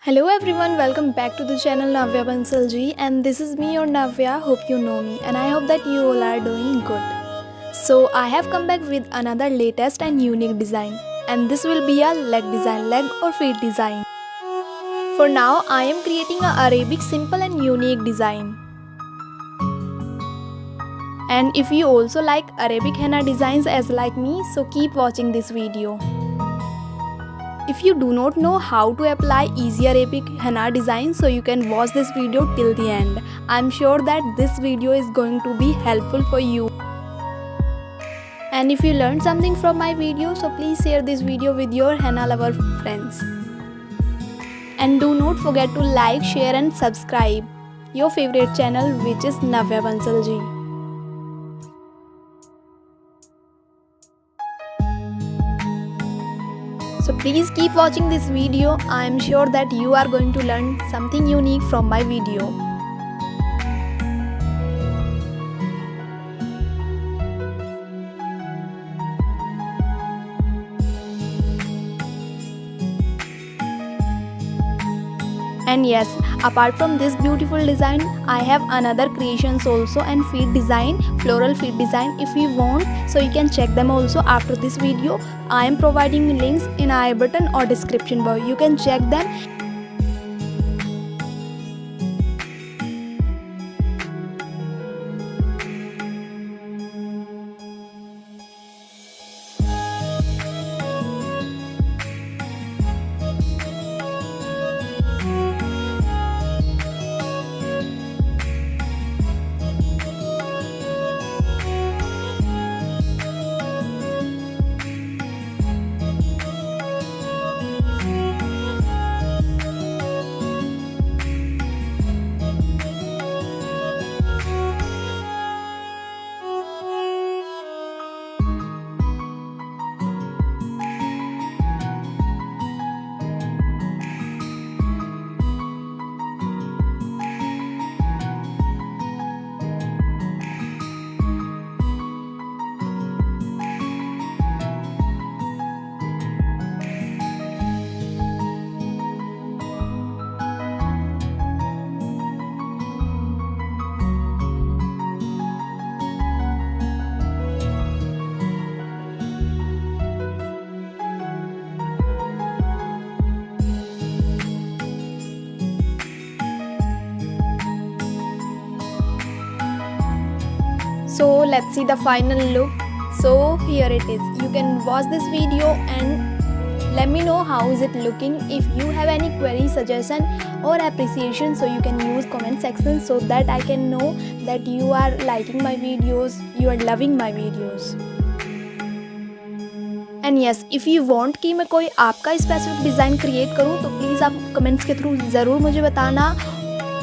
Hello everyone, welcome back to the channel Navya BANSAL ji, and this is me or Navya. Hope you know me and I hope that you all are doing good. So I have come back with another latest and unique design, and this will be a leg design, leg or feet design. For now I am creating a Arabic simple and unique design. And if you also like Arabic henna designs as like me, so keep watching this video. If you do not know how to apply easy Arabic henna design, so you can watch this video till the end. I'm sure that this video is going to be helpful for you. And if you learned something from my video, so please share this video with your henna lover friends. And do not forget to like, share and subscribe your favorite channel, which is Navya BANSAL ji. So please keep watching this video. I am sure that you are going to learn something unique from my video. And yes, apart from this beautiful design, I have another creations also and feet design, floral feet design. If you want, so you can check them also after this video. I am providing links in I button or description box. You can check them. So let's see the final look. So here it is. You can watch this video and let me know how is it looking. If you have any query, suggestion or appreciation, so you can use comment section so that I can know that you are liking my videos, you are loving my videos. And yes, if you want कि मैं कोई आपका specific design create करूँ, तो please आप comments के through ज़रूर मुझे बताना.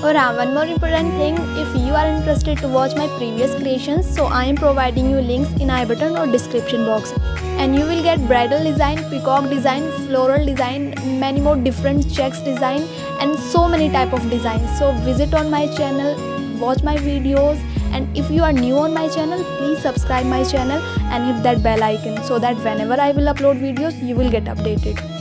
और हाँ, one more important thing, if you are interested to watch my previous creations, so I am providing you links in I button or description box, and you will get bridal design, peacock design, floral design, many more different checks design and so many type of designs. So visit on my channel, watch my videos, and if you are new on my channel, please subscribe my channel and hit that bell icon so that whenever I will upload videos, you will get updated.